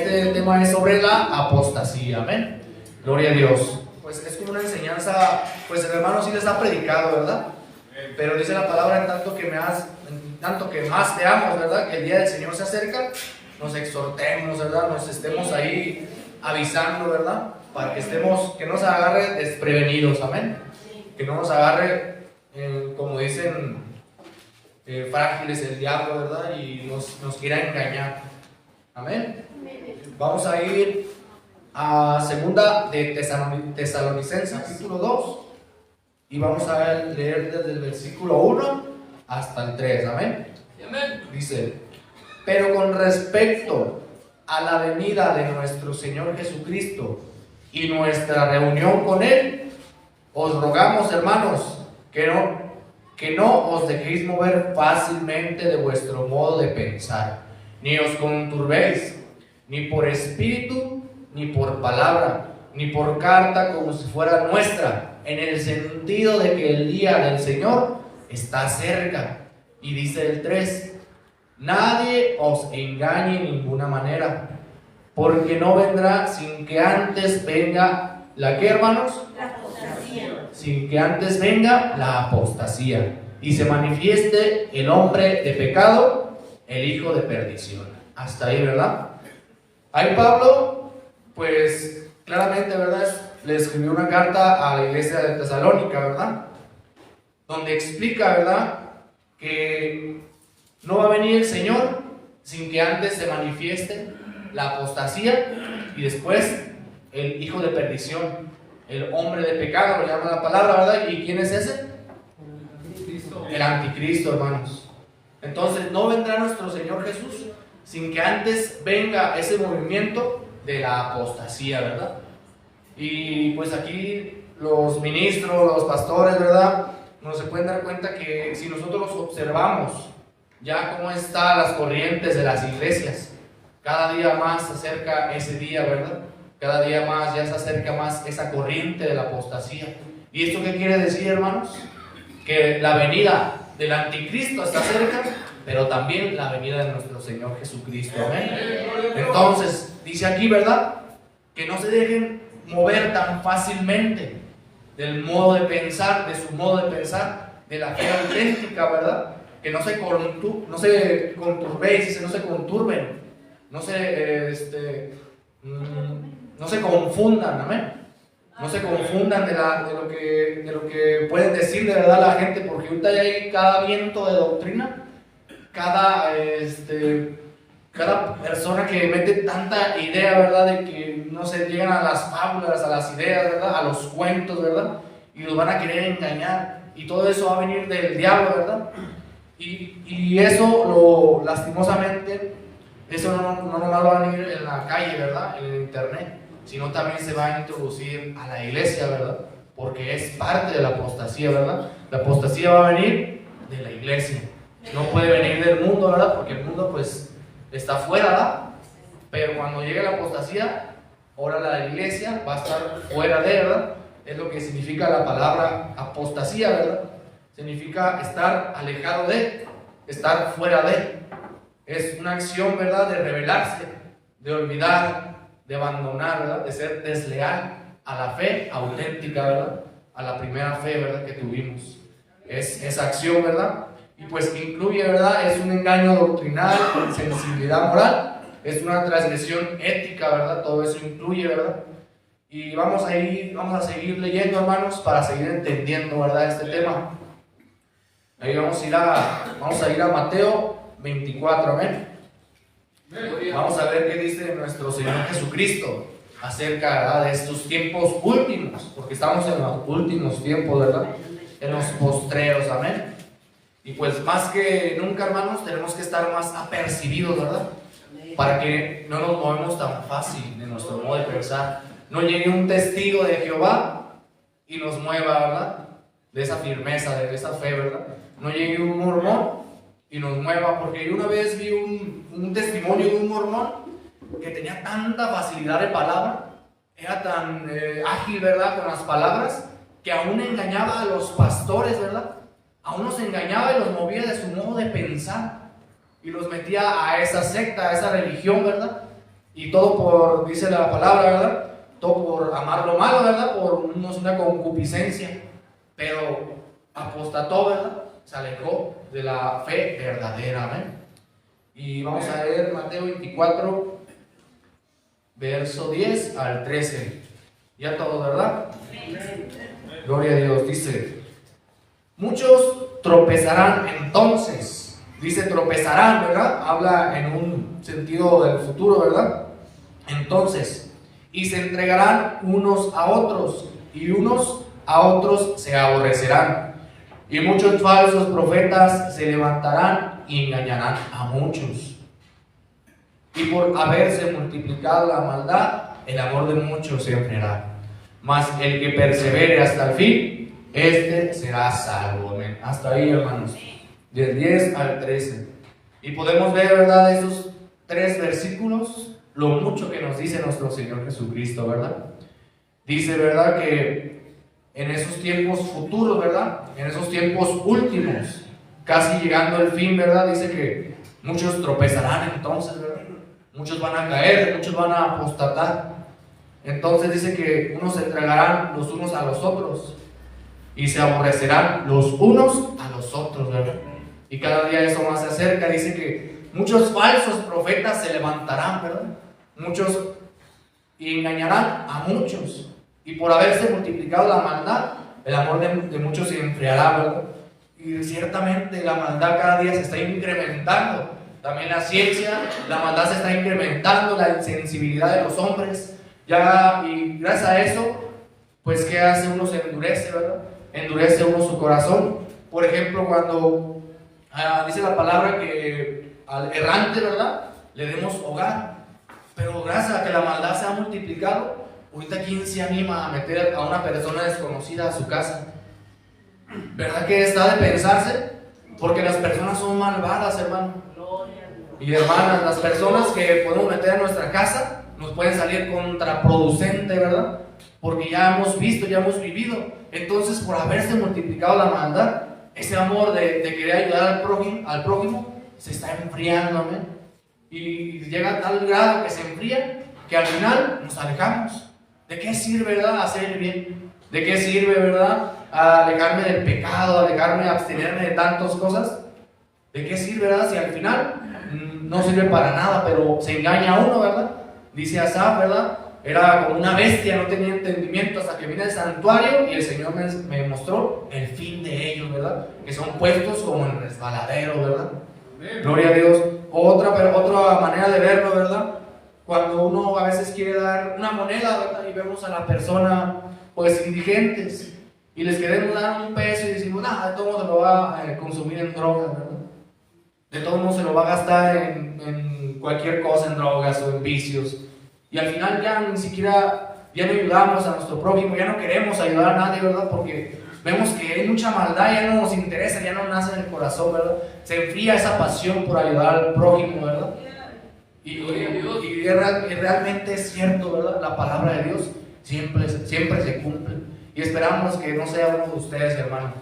este tema es sobre la apostasía, amén. Gloria a Dios. Pues es como una enseñanza, pues el hermano sí les ha predicado, ¿verdad? Pero dice la palabra, en tanto que más veamos, ¿verdad? Que el día del Señor se acerca, nos exhortemos, ¿verdad? Nos estemos ahí avisando, ¿verdad? Para que que no nos agarre desprevenidos, amén. Que no nos agarre, como dicen, frágiles el diablo, ¿verdad? Y nos quiera engañar, amén. Vamos a ir a segunda de Tesalonicenses, capítulo 2, y vamos a leer desde el versículo 1 hasta el 3, amén. Dice: pero con respecto a la venida de nuestro Señor Jesucristo y nuestra reunión con Él, os rogamos, hermanos, que no os dejéis mover fácilmente de vuestro modo de pensar, ni os conturbéis, ni por espíritu, ni por palabra, ni por carta como si fuera nuestra, en el sentido de que el día del Señor está cerca. Y dice el 3: nadie os engañe en ninguna manera, porque no vendrá sin que antes venga ¿la qué, hermanos? La apostasía. Sin que antes venga la apostasía y se manifieste el hombre de pecado, el hijo de perdición. Hasta ahí, ¿verdad? Ahí Pablo, pues claramente, ¿verdad?, le escribió una carta a la iglesia de Tesalónica, ¿verdad?, donde explica, ¿verdad?, que no va a venir el Señor sin que antes se manifieste la apostasía y después el hijo de perdición, el hombre de pecado, lo llama la palabra, ¿verdad? ¿Y quién es ese? El anticristo, hermanos. Entonces no vendrá nuestro Señor Jesús sin que antes venga ese movimiento de la apostasía, ¿verdad? Y pues aquí los ministros, los pastores, ¿verdad?, nos se pueden dar cuenta que si nosotros observamos ya cómo están las corrientes de las iglesias, cada día más se acerca ese día, ¿verdad? Cada día más ya se acerca más esa corriente de la apostasía. ¿Y esto qué quiere decir, hermanos? Que la venida del anticristo está cerca, pero también la venida de nuestro Señor Jesucristo, amén. Entonces, dice aquí, ¿verdad?, que no se dejen mover tan fácilmente del modo de pensar, de su modo de pensar, de la fe auténtica, ¿verdad? Que no se conturbéis, no se conturben, no se confundan, amén. No se confundan de lo que pueden decir de verdad la gente, porque ahorita ya hay cada viento de doctrina, cada persona que mete tanta idea, ¿verdad?, de que no se llegan a las fábulas, a las ideas, ¿verdad?, a los cuentos, ¿verdad?, y los van a querer engañar, y todo eso va a venir del diablo, ¿verdad? Y eso, lastimosamente, eso no nomás va a venir en la calle, ¿verdad?, en el internet, sino también se va a introducir a la iglesia, ¿verdad?, porque es parte de la apostasía, ¿verdad? La apostasía va a venir de la iglesia, no puede venir del mundo, ¿verdad?, porque el mundo pues está fuera, ¿verdad? Pero cuando llegue la apostasía, ahora la iglesia va a estar fuera de, ¿verdad? Es lo que significa la palabra apostasía, ¿verdad? Significa estar alejado de, estar fuera de. Es una acción, ¿verdad?, de rebelarse, de olvidar, de abandonar, ¿verdad?, de ser desleal a la fe auténtica, ¿verdad?, a la primera fe, ¿verdad?, que tuvimos. Es esa acción, ¿verdad? Y pues que incluye, ¿verdad?, es un engaño doctrinal, insensibilidad moral, es una transgresión ética, ¿verdad? Todo eso incluye, ¿verdad? Y vamos a seguir leyendo, hermanos, para seguir entendiendo, ¿verdad?, este tema. Ahí vamos a ir a Mateo 24, amén. Vamos a ver qué dice nuestro Señor Jesucristo acerca, ¿verdad?, de estos tiempos últimos, porque estamos en los últimos tiempos, ¿verdad?, en los postreros, amén. Y pues más que nunca, hermanos, tenemos que estar más apercibidos, ¿verdad?, para que no nos movemos tan fácil de nuestro modo de pensar. No llegue un testigo de Jehová y nos mueva, ¿verdad?, de esa firmeza, de esa fe, ¿verdad? No llegue un mormón y nos mueva, porque yo una vez vi un testimonio de un mormón que tenía tanta facilidad de palabra, era tan ágil, ¿verdad?, con las palabras, que aún engañaba a los pastores, ¿verdad? Aún los engañaba y los movía de su modo de pensar y los metía a esa secta, a esa religión, ¿verdad? Y todo por, dice la palabra, ¿verdad? Todo por amar lo malo, ¿verdad? Por una concupiscencia. Pero apostató, ¿verdad? Se alejó de la fe verdadera, amén. Y vamos a leer Mateo 24, verso 10 al 13. Ya todo, ¿verdad? Gloria a Dios. Dice: muchos tropezarán entonces. Dice tropezarán, ¿verdad? Habla en un sentido del futuro, ¿verdad? Entonces, y se entregarán unos a otros, y unos a otros se aborrecerán. Y muchos falsos profetas se levantarán y engañarán a muchos. Y por haberse multiplicado la maldad, el amor de muchos se enfriará. Mas el que persevere hasta el fin, este será salvo. Amén. Hasta ahí, hermanos. Del 10 al 13. Y podemos ver, ¿verdad?, esos 3 versículos, lo mucho que nos dice nuestro Señor Jesucristo, ¿verdad? Dice, ¿verdad?, que en esos tiempos futuros, ¿verdad?, en esos tiempos últimos, casi llegando al fin, ¿verdad?, dice que muchos tropezarán entonces, ¿verdad? Muchos van a caer, muchos van a apostatar. Entonces dice que unos se entregarán los unos a los otros y se aborrecerán los unos a los otros, ¿verdad? Y cada día eso más se acerca. Dice que muchos falsos profetas se levantarán, ¿verdad? Muchos, y engañarán a muchos. Y por haberse multiplicado la maldad, el amor de muchos se enfriará, ¿verdad? Y ciertamente la maldad cada día se está incrementando. También la ciencia, la maldad se está incrementando, la insensibilidad de los hombres. Ya, y gracias a eso, pues ¿qué hace? Uno se endurece, ¿verdad? Endurece uno su corazón. Por ejemplo, cuando dice la palabra que al errante, ¿verdad?, le demos hogar. Pero gracias a que la maldad se ha multiplicado, ahorita ¿quién se anima a meter a una persona desconocida a su casa? ¿Verdad que está de pensarse? Porque las personas son malvadas, hermano. Y hermanas, las personas que podemos meter en nuestra casa nos pueden salir contraproducente, ¿verdad? Porque ya hemos visto, ya hemos vivido. Entonces, por haberse multiplicado la maldad, ese amor de querer ayudar al prójimo se está enfriando, amén. Y llega a tal grado que se enfría que al final nos alejamos. ¿De qué sirve, verdad, hacer el bien? ¿De qué sirve, verdad, alejarme del pecado, alejarme, abstenerme de tantas cosas? ¿De qué sirve, verdad, si al final no sirve para nada, pero se engaña a uno, ¿verdad? Dice Asaf, ¿verdad? Era como una bestia, no tenía entendimiento hasta que vine al santuario y el Señor me mostró el fin de ellos, ¿verdad? Que son puestos como en resbaladero, ¿verdad? Gloria a Dios. Otra manera de verlo, ¿verdad? Cuando uno a veces quiere dar una moneda, ¿verdad?, y vemos a la persona, pues, indigentes, y les queremos dar un peso y decimos, nada, de todo modo se lo va a consumir en drogas, ¿verdad? De todo modo se lo va a gastar en cualquier cosa, en drogas o en vicios. Y al final ya ni siquiera, ya no ayudamos a nuestro prójimo, ya no queremos ayudar a nadie, ¿verdad? Porque vemos que hay mucha maldad, ya no nos interesa, ya no nace en el corazón, ¿verdad? Se enfría esa pasión por ayudar al prójimo, ¿verdad? Y realmente es cierto, ¿verdad? La palabra de Dios siempre se cumple. Y esperamos que no sea uno de ustedes, hermanos,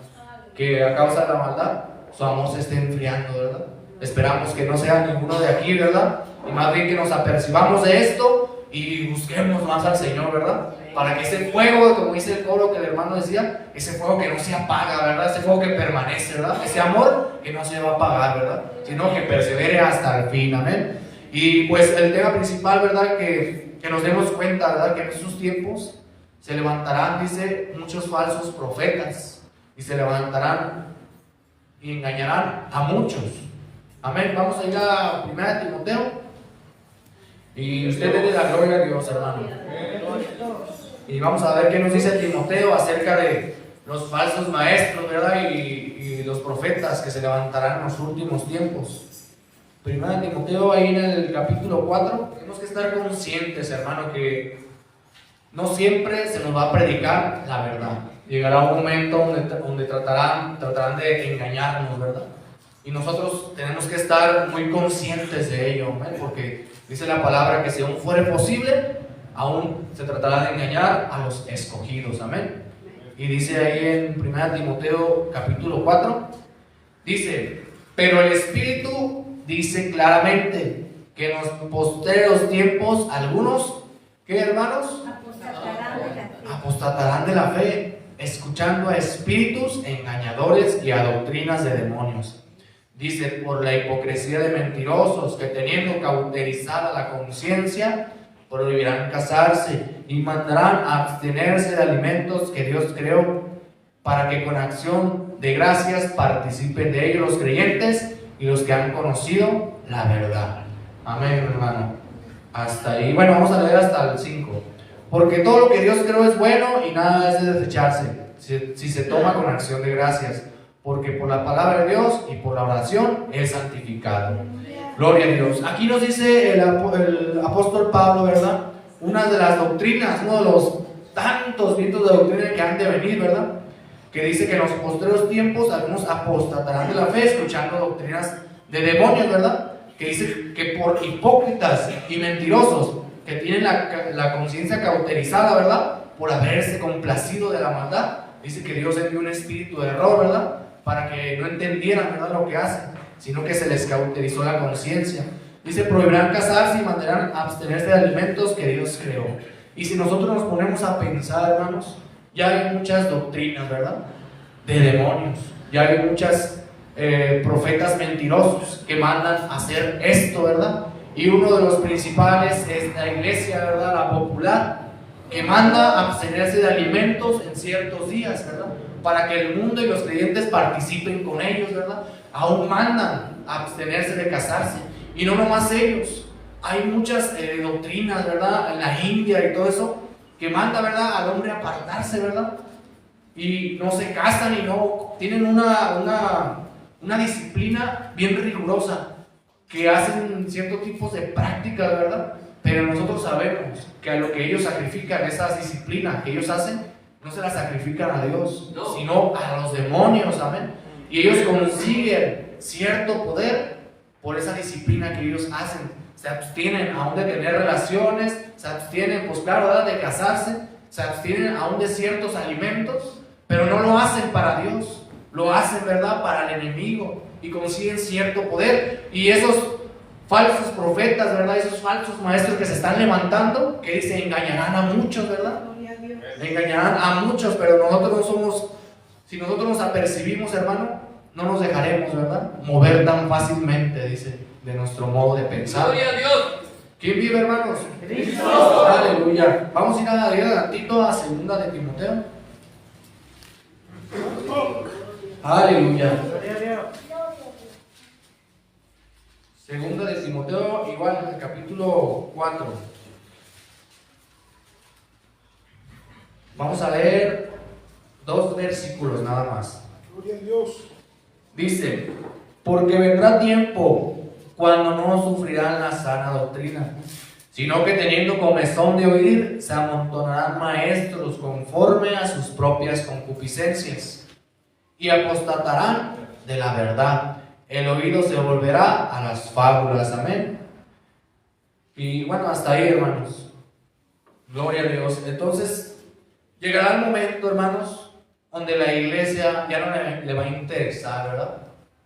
que a causa de la maldad su amor se esté enfriando, ¿verdad? Esperamos que no sea ninguno de aquí, ¿verdad? Y más bien que nos apercibamos de esto y busquemos más al Señor, ¿verdad? Para que ese fuego, como dice el coro que el hermano decía, ese fuego que no se apaga, ¿verdad? Ese fuego que permanece, ¿verdad? Ese amor que no se va a apagar, ¿verdad? Sino que persevere hasta el fin, amén. Y pues el tema principal, ¿verdad? Que nos demos cuenta, ¿verdad? Que en estos tiempos se levantarán, dice, muchos falsos profetas y se levantarán y engañarán a muchos. Amén. Vamos a ir a 1 Timoteo. Y usted debe la gloria a Dios, hermano. Y vamos a ver qué nos dice Timoteo acerca de los falsos maestros, ¿verdad? Y los profetas que se levantarán en los últimos tiempos. 1 Timoteo, ahí en el capítulo 4, tenemos que estar conscientes, hermano, que no siempre se nos va a predicar la verdad. Llegará un momento donde tratarán de engañarnos, ¿verdad? Y nosotros tenemos que estar muy conscientes de ello, ¿eh? Porque dice la palabra que si aún fuere posible, aún se tratará de engañar a los escogidos, amén. Y dice ahí en 1 Timoteo capítulo 4, dice, pero el Espíritu dice claramente que en los postreros tiempos algunos, ¿qué hermanos? Apostatarán de la fe, escuchando a espíritus engañadores y a doctrinas de demonios. Dice, por la hipocresía de mentirosos que teniendo cauterizada la conciencia, prohibirán casarse y mandarán a abstenerse de alimentos que Dios creó, para que con acción de gracias participen de ellos los creyentes y los que han conocido la verdad. Amén, hermano. Hasta ahí. Bueno, vamos a leer hasta el 5. Porque todo lo que Dios creó es bueno y nada es de desecharse, si se toma con acción de gracias, porque por la palabra de Dios y por la oración es santificado. Gloria a Dios. Aquí nos dice el apóstol Pablo, ¿verdad? Una de las doctrinas, uno de los tantos vientos de doctrina que han de venir, ¿verdad? Que dice que en los postreros tiempos algunos apostatarán de la fe, escuchando doctrinas de demonios, ¿verdad? Que dice que por hipócritas y mentirosos, que tienen la conciencia cauterizada, ¿verdad? Por haberse complacido de la maldad, dice que Dios envió un espíritu de error, ¿verdad? Para que no entendieran, ¿verdad?, lo que hacen, sino que se les cauterizó la conciencia. Dice, prohibirán casarse y mandarán a abstenerse de alimentos que Dios creó. Y si nosotros nos ponemos a pensar, hermanos, ya hay muchas doctrinas, ¿verdad?, de demonios. Ya hay muchas profetas mentirosos que mandan a hacer esto, ¿verdad? Y uno de los principales es la iglesia, ¿verdad?, la popular, que manda a abstenerse de alimentos en ciertos días, ¿verdad?, para que el mundo y los creyentes participen con ellos, ¿verdad? Aún mandan a abstenerse de casarse. Y no nomás ellos, hay muchas doctrinas, ¿verdad?, en la India y todo eso, que manda, ¿verdad?, al hombre a apartarse, ¿verdad? Y no se casan y no tienen una disciplina bien rigurosa, que hacen ciertos tipos de prácticas, ¿verdad? Pero nosotros sabemos que a lo que ellos sacrifican, esas disciplinas que ellos hacen, no se las sacrifican a Dios, no, sino a los demonios, amén. Y ellos consiguen cierto poder por esa disciplina que ellos hacen. Se abstienen aún de tener relaciones, se abstienen, pues claro, ¿verdad?, de casarse, se abstienen aún de ciertos alimentos, pero no lo hacen para Dios, lo hacen, ¿verdad?, para el enemigo, y consiguen cierto poder. Y esos falsos profetas, ¿verdad?, esos falsos maestros que se están levantando, que dicen, engañarán a muchos, ¿verdad? Engañarán a muchos, pero nosotros no somos, si nosotros nos apercibimos, hermano, no nos dejaremos, ¿verdad?, mover tan fácilmente, dice, de nuestro modo de pensar. ¡Gloria a Dios! ¿Quién vive, hermanos? ¡Cristo! Aleluya. Vamos a ir a leer tantito a segunda de Timoteo. Aleluya. Segunda de Timoteo, igual en el capítulo 4. Vamos a leer 2 versículos nada más. Gloria a Dios. Dice, porque vendrá tiempo cuando no sufrirán la sana doctrina, sino que teniendo comezón de oír, se amontonarán maestros conforme a sus propias concupiscencias, y apostatarán de la verdad. El oído se volverá a las fábulas. Amén. Y bueno, hasta ahí, hermanos. Gloria a Dios. Entonces, llegará el momento, hermanos, donde la iglesia ya no le va a interesar, ¿verdad?,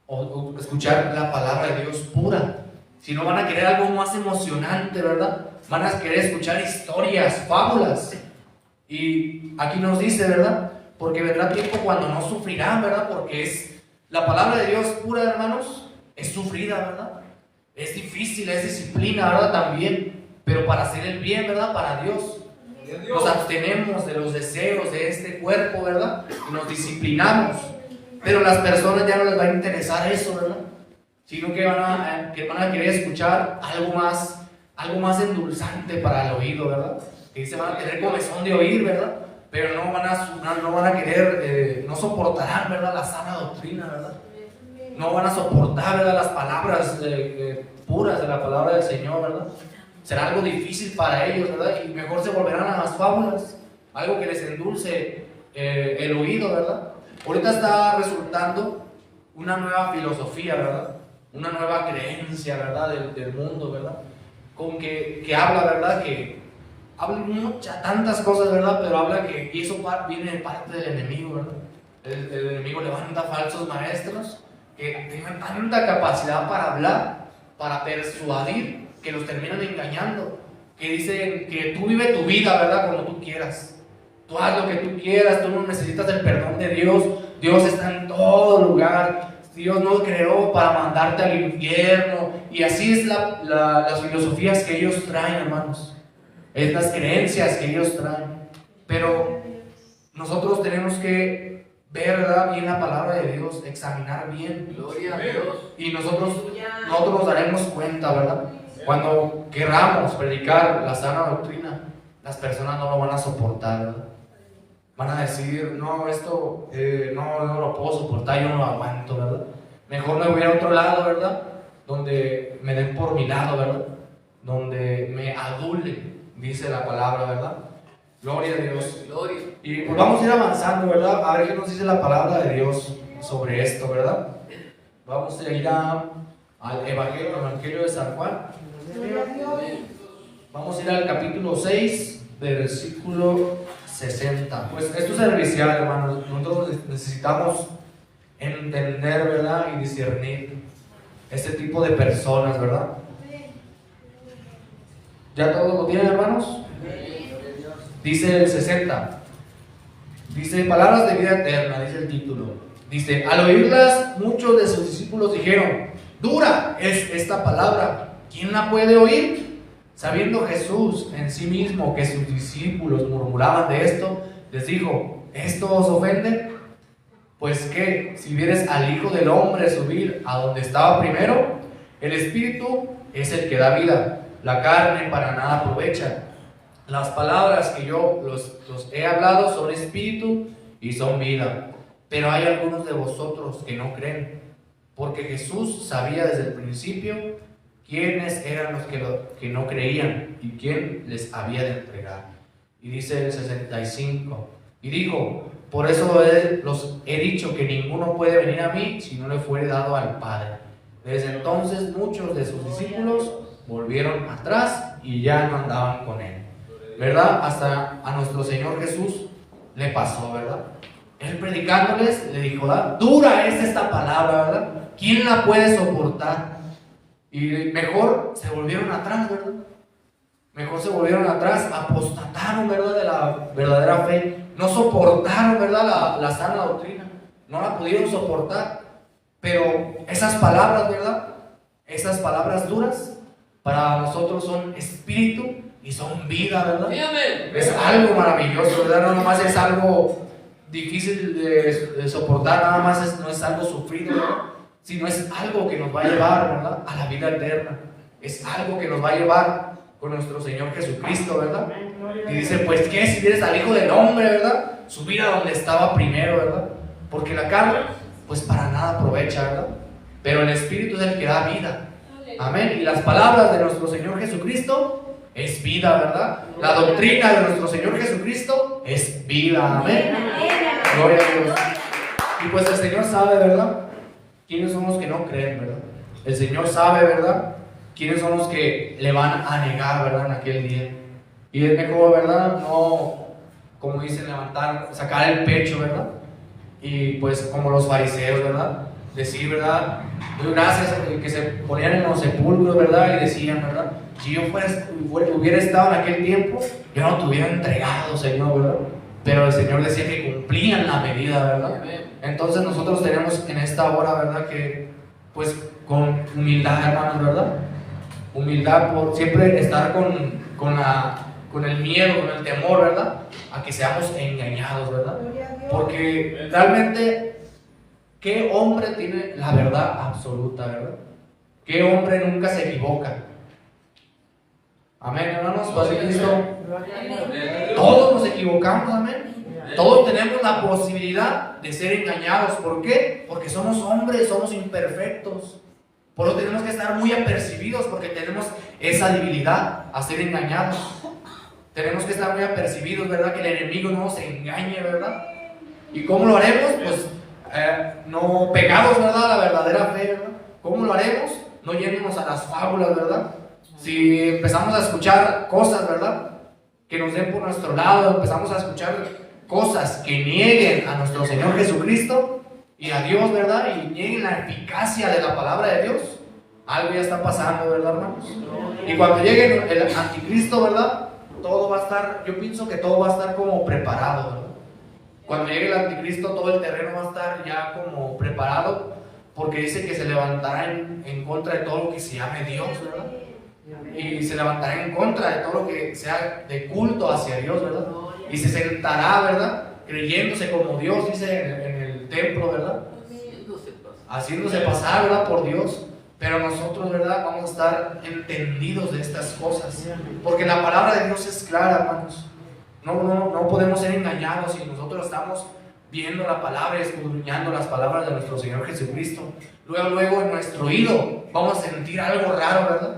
o escuchar la palabra de Dios pura, sino van a querer algo más emocionante, ¿verdad? Van a querer escuchar historias, fábulas. Y aquí nos dice, ¿verdad?, porque vendrá tiempo cuando no sufrirán, ¿verdad? Porque es la palabra de Dios pura, hermanos, es sufrida, ¿verdad? Es difícil, es disciplina, ¿verdad?, también, pero para hacer el bien, ¿verdad?, para Dios. Nos abstenemos de los deseos de este cuerpo, ¿verdad?, y nos disciplinamos. Pero a las personas ya no les va a interesar eso, ¿verdad?, sino que van a querer escuchar algo más endulzante para el oído, ¿verdad? Que se van a tener comezón de oír, ¿verdad? Pero no van a querer, no soportarán, ¿verdad?, la sana doctrina, ¿verdad? No van a soportar, ¿verdad?, las palabras puras de la palabra del Señor, ¿verdad? Será algo difícil para ellos, ¿verdad? Y mejor se volverán a las fábulas, algo que les endulce el oído, ¿verdad? Ahorita está resultando una nueva filosofía, ¿verdad?, una nueva creencia, ¿verdad?, del mundo, ¿verdad?, con que habla, ¿verdad?, que habla tantas cosas, ¿verdad?, pero habla que, y eso viene de parte del enemigo, ¿verdad? El enemigo levanta falsos maestros que tengan tanta capacidad para hablar, para persuadir, que los terminan engañando, que dicen que tú vive tu vida, ¿verdad? Como tú quieras. Tú haz lo que tú quieras, tú no necesitas el perdón de Dios. Dios está en todo lugar. Dios no creó para mandarte al infierno. Y así es las filosofías que ellos traen, hermanos. Es las creencias que ellos traen. Pero nosotros tenemos que ver, ¿verdad?, bien la palabra de Dios, examinar bien. Gloria a Dios. Y nosotros nos daremos cuenta, ¿verdad? Cuando querramos predicar la sana doctrina, las personas no lo van a soportar, ¿verdad? Van a decir, no, esto no lo puedo soportar, yo no lo aguanto, ¿verdad? Mejor me voy a otro lado, ¿verdad? Donde me den por mi lado, ¿verdad? Donde me adulen, dice la palabra, ¿verdad? Gloria a Dios. Gloria. Y pues vamos a ir avanzando, ¿verdad? A ver qué nos dice la palabra de Dios sobre esto, ¿verdad? Vamos a ir al Evangelio de San Juan. Vamos a ir al capítulo 6, versículo 60. Pues esto es servicial, hermanos. Nosotros necesitamos entender, ¿verdad?, y discernir este tipo de personas, ¿verdad? ¿Ya todos lo tienen, hermanos? Dice el 60. Dice, palabras de vida eterna, dice el título. Dice, al oírlas, muchos de sus discípulos dijeron, dura es esta palabra, ¿quién la puede oír? Sabiendo Jesús en sí mismo que sus discípulos murmuraban de esto, les dijo, ¿esto os ofende? Pues que, si vieres al Hijo del Hombre subir a donde estaba primero, el Espíritu es el que da vida, la carne para nada aprovecha. Las palabras que yo los he hablado son espíritu y son vida. Pero hay algunos de vosotros que no creen, porque Jesús sabía desde el principio quiénes eran los que no creían y quién les había de entregar. Y dice el 65, y dijo, por eso los he dicho que ninguno puede venir a mí si no le fuere dado al Padre. Desde entonces muchos de sus discípulos volvieron atrás y ya no andaban con él. ¿Verdad? Hasta a nuestro Señor Jesús le pasó, ¿verdad? Él predicándoles le dijo, ¿verdad?, dura es esta palabra, ¿verdad? ¿Quién la puede soportar? Y mejor se volvieron atrás, ¿verdad? Mejor se volvieron atrás, apostataron, ¿verdad?, de la verdadera fe. No soportaron, ¿verdad?, la sana doctrina. No la pudieron soportar. Pero esas palabras, ¿verdad?, esas palabras duras, para nosotros son espíritu y son vida, ¿verdad? Es algo maravilloso, ¿verdad? No nomás es algo difícil de soportar, nada más no es algo sufrido, ¿verdad?, sino es algo que nos va a llevar, ¿verdad?, a la vida eterna. Es algo que nos va a llevar con nuestro Señor Jesucristo, ¿verdad? Y dice, pues que si vieres al Hijo del Hombre, ¿verdad?, subir a donde estaba primero, ¿verdad? Porque la carne, pues para nada aprovecha, ¿verdad? Pero el Espíritu es el que da vida. Amén. Y las palabras de nuestro Señor Jesucristo es vida, ¿verdad? La doctrina de nuestro Señor Jesucristo es vida. Amén. Gloria a Dios. Y pues el Señor sabe, ¿verdad?, quiénes son los que no creen, ¿verdad? El Señor sabe, ¿verdad?, quiénes son los que le van a negar, ¿verdad?, en aquel día. Y es mejor, ¿verdad?, no, como dicen, sacar el pecho, ¿verdad? Y pues como los fariseos, ¿verdad?, decir, ¿verdad?, doy gracias que se ponían en los sepulcros, ¿verdad?, y decían, ¿verdad?, si yo hubiera estado en aquel tiempo, yo no te hubiera entregado, Señor, ¿verdad? Pero el Señor decía que cumplían la medida, ¿verdad? Entonces nosotros tenemos en esta hora, ¿verdad?, que pues con humildad, hermanos, ¿verdad? Humildad por siempre estar con el miedo, con el temor, ¿verdad?, a que seamos engañados, ¿verdad? Porque realmente, ¿qué hombre tiene la verdad absoluta, verdad? ¿Qué hombre nunca se equivoca? Amén, hermanos. Todos nos equivocamos, amén. Todos tenemos la posibilidad de ser engañados. ¿Por qué? Porque somos hombres, somos imperfectos. Por eso tenemos que estar muy apercibidos, porque tenemos esa debilidad a ser engañados. Tenemos que estar muy apercibidos, ¿verdad?, que el enemigo no nos engañe, ¿verdad? ¿Y cómo lo haremos? Pues no pegados, ¿verdad?, a la verdadera fe, ¿verdad? ¿Cómo lo haremos? No yéndonos a las fábulas, ¿verdad? Si empezamos a escuchar cosas, ¿verdad?, que nos den por nuestro lado, empezamos a escuchar cosas que nieguen a nuestro Señor Jesucristo y a Dios, ¿verdad?, y nieguen la eficacia de la palabra de Dios, Algo ya está pasando, ¿verdad, hermanos? Y cuando llegue el anticristo, ¿verdad? Todo va a estar, yo pienso que todo va a estar como preparado, ¿verdad? Cuando llegue el anticristo, todo el terreno va a estar ya como preparado, porque dice que se levantará en contra de todo lo que se llame Dios, ¿verdad? Y se levantará en contra de todo lo que sea de culto hacia Dios, ¿verdad? Y se sentará, ¿verdad? Creyéndose como Dios, dice en el templo, ¿verdad? Haciéndose pasar, ¿verdad? Por Dios. Pero nosotros, ¿verdad? Vamos a estar entendidos de estas cosas, porque la palabra de Dios es clara, hermanos. No podemos ser engañados si nosotros estamos viendo la palabra y escudriñando las palabras de nuestro Señor Jesucristo. Luego en nuestro oído vamos a sentir algo raro, ¿verdad?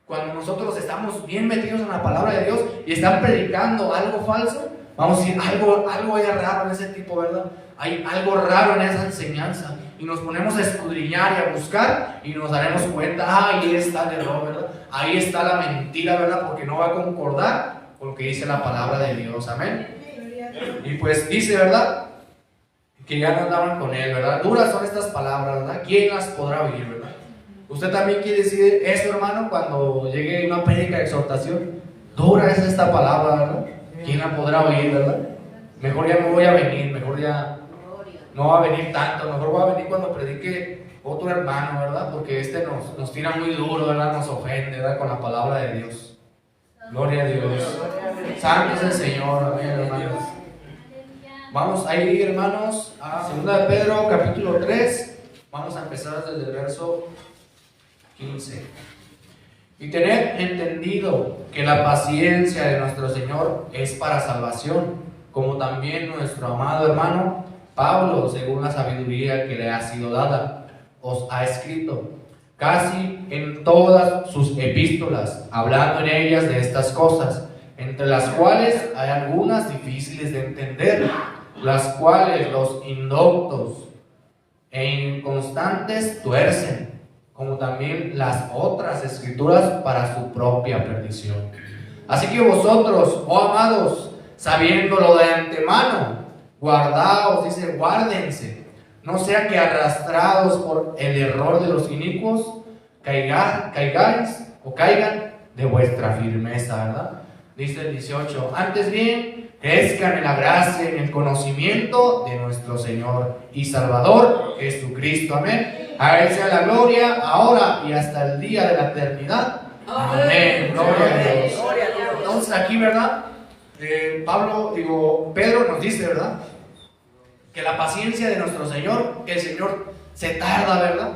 Cuando nosotros estamos bien metidos en la palabra de Dios y están predicando algo falso, vamos a decir, algo hay raro en ese tipo, ¿verdad? Hay algo raro en esa enseñanza. Y nos ponemos a escudriñar y a buscar y nos daremos cuenta, ahí está el error, ¿verdad? Ahí está la mentira, ¿verdad? Porque no va a concordar con lo que dice la palabra de Dios, amén. Y pues dice, ¿verdad? Que ya no andaban con él, ¿verdad? Duras son estas palabras, ¿verdad? ¿Quién las podrá oír, verdad? Usted también quiere decir eso, hermano, cuando llegue una prédica de exhortación. Dura es esta palabra, ¿verdad? ¿Quién la podrá oír, verdad? Mejor ya no voy a venir, mejor ya no va a venir tanto, mejor va a venir cuando predique otro hermano, ¿verdad? Porque este nos tira muy duro, ¿verdad? Nos ofende, ¿verdad? Con la palabra de Dios. Gloria a Dios. Santo es el Señor, amén, hermanos. Vamos a ir, hermanos, a 2 de Pedro, capítulo 3. Vamos a empezar desde el verso 15. Y tened entendido que la paciencia de nuestro Señor es para salvación, como también nuestro amado hermano Pablo, según la sabiduría que le ha sido dada, os ha escrito casi en todas sus epístolas, hablando en ellas de estas cosas, entre las cuales hay algunas difíciles de entender, las cuales los indoctos e inconstantes tuercen, como también las otras escrituras para su propia perdición. Así que vosotros, oh amados, sabiéndolo de antemano, guardaos, dice, guárdense, no sea que arrastrados por el error de los inicuos, caigáis o caigan de vuestra firmeza, ¿verdad? Dice el 18, antes bien, crezcan en la gracia y en el conocimiento de nuestro Señor y Salvador Jesucristo, amén. A Él sea la gloria, ahora y hasta el día de la eternidad, amén. Gloria a Dios. Entonces aquí, ¿verdad? Pedro nos dice, ¿verdad? Que la paciencia de nuestro Señor, que el Señor se tarda, ¿verdad?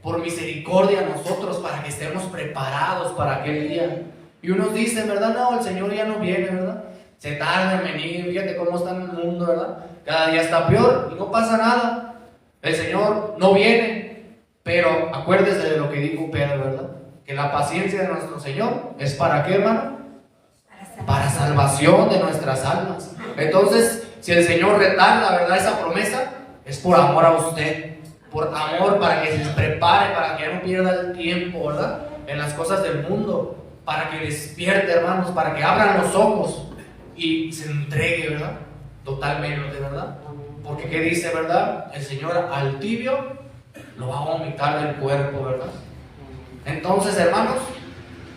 Por misericordia a nosotros, para que estemos preparados para aquel día. Y unos dicen, ¿verdad? No, el Señor ya no viene, ¿verdad? Se tarda en venir, fíjate cómo está en el mundo, ¿verdad? Cada día está peor y no pasa nada. El Señor no viene, pero acuérdese de lo que dijo Pedro, ¿verdad? Que la paciencia de nuestro Señor es ¿para qué, hermano? Para salvación de nuestras almas. Entonces, si el Señor retarda, ¿verdad? Esa promesa es por amor a usted, por amor para que se prepare, para que ya no pierda el tiempo, ¿verdad? En las cosas del mundo, para que despierte, hermanos, para que abran los ojos y se entregue, ¿verdad? Totalmente, ¿verdad? Porque ¿qué dice, verdad? El Señor al tibio lo va a vomitar del cuerpo, ¿verdad? Entonces, hermanos,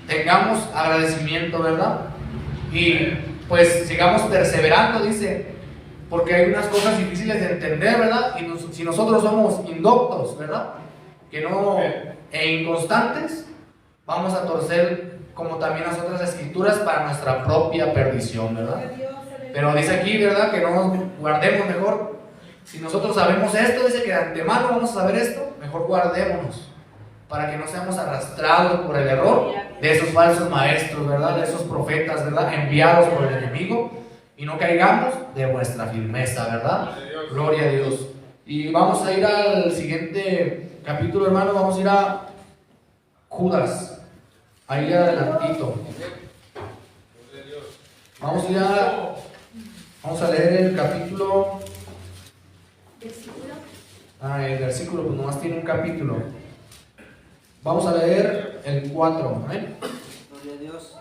tengamos agradecimiento, ¿verdad? Y pues sigamos perseverando, dice, porque hay unas cosas difíciles de entender, ¿verdad? Y si nosotros somos indoctos, ¿verdad? E inconstantes, vamos a torcer como también las otras escrituras para nuestra propia perdición, ¿verdad? Pero dice aquí, ¿verdad? Que no nos guardemos mejor. Si nosotros sabemos esto, dice que de antemano vamos a saber esto, mejor guardémonos, para que no seamos arrastrados por el error de esos falsos maestros, ¿verdad? De esos profetas, ¿verdad? Enviados por el enemigo, y no caigamos de vuestra firmeza, ¿verdad? Gloria a Dios. Y vamos a ir al siguiente capítulo, hermano. Vamos a ir a Judas, ahí adelantito. Vamos a leer el capítulo. El versículo, pues nomás tiene un capítulo. Vamos a leer el 4, ¿eh? Gloria a Dios.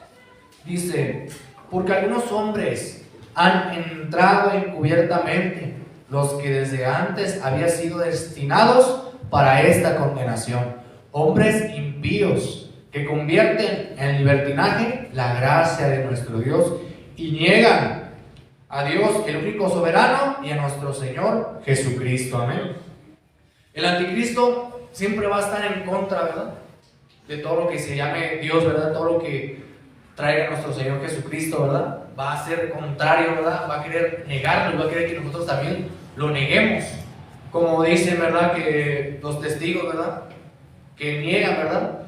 Dice, porque algunos hombres han entrado encubiertamente, los que desde antes habían sido destinados para esta condenación, hombres impíos que convierten en libertinaje la gracia de nuestro Dios y niegan a Dios, el único soberano, y a nuestro Señor Jesucristo. Amén. El anticristo siempre va a estar en contra, ¿verdad?, de todo lo que se llame Dios, ¿verdad? Todo lo que traiga nuestro Señor Jesucristo, ¿verdad? Va a ser contrario, ¿verdad? Va a querer negarlo, va a querer que nosotros también lo neguemos. Como dicen, ¿verdad?, que los testigos, ¿verdad?, que niegan, ¿verdad?,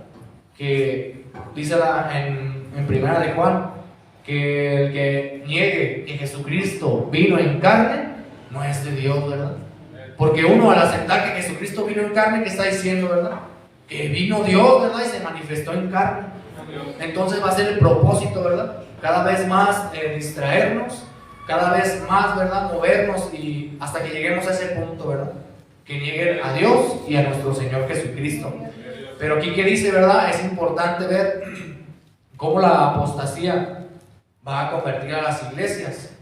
que dice en primera de Juan, que el que niegue que Jesucristo vino en carne no es de Dios, ¿verdad? Porque uno, al aceptar que Jesucristo vino en carne, ¿qué está diciendo, verdad? Que vino Dios, ¿verdad?, y se manifestó en carne. Entonces va a ser el propósito, ¿verdad?, cada vez más distraernos, cada vez más, ¿verdad?, movernos, y hasta que lleguemos a ese punto, ¿verdad?, que nieguen a Dios y a nuestro Señor Jesucristo. Pero aquí que dice, ¿verdad?, es importante ver cómo la apostasía va a convertir a las iglesias.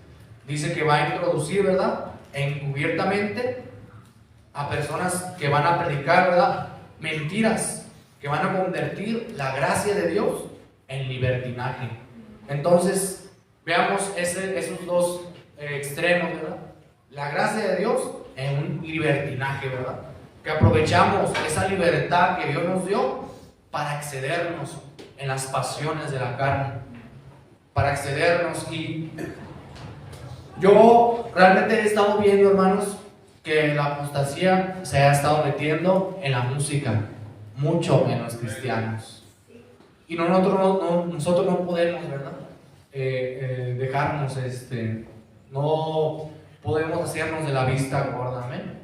Dice que va a introducir, ¿verdad?, encubiertamente a personas que van a predicar, ¿verdad?, mentiras, que van a convertir la gracia de Dios en libertinaje. Entonces, veamos esos dos extremos, ¿verdad? La gracia de Dios en un libertinaje, ¿verdad? Que aprovechamos esa libertad que Dios nos dio para excedernos en las pasiones de la carne, para excedernos. Y yo realmente he estado viendo, hermanos, que la apostasía se ha estado metiendo en la música, mucho en los cristianos. Y nosotros no podemos, ¿verdad?, dejarnos, no podemos hacernos de la vista gorda. Amén.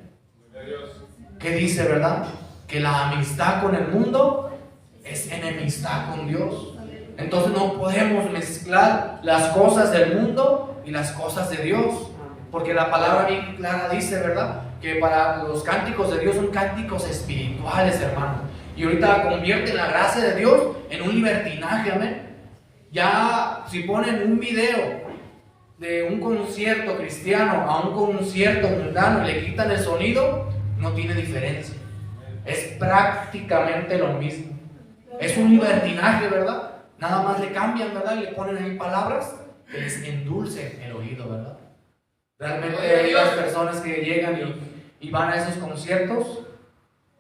¿Qué dice, verdad? Que la amistad con el mundo es enemistad con Dios. Entonces no podemos mezclar las cosas del mundo y las cosas de Dios, porque la palabra bien clara dice, ¿verdad?, que para los cánticos de Dios son cánticos espirituales, hermano. Y ahorita convierten la gracia de Dios en un libertinaje. Amén. Ya si ponen un video de un concierto cristiano a un concierto mundano y le quitan el sonido, no tiene diferencia. Es prácticamente lo mismo. Es un libertinaje, ¿verdad? Nada más le cambian, ¿verdad?, y le ponen ahí palabras que les endulcen el oído, ¿verdad? Realmente hay las personas que llegan y van a esos conciertos.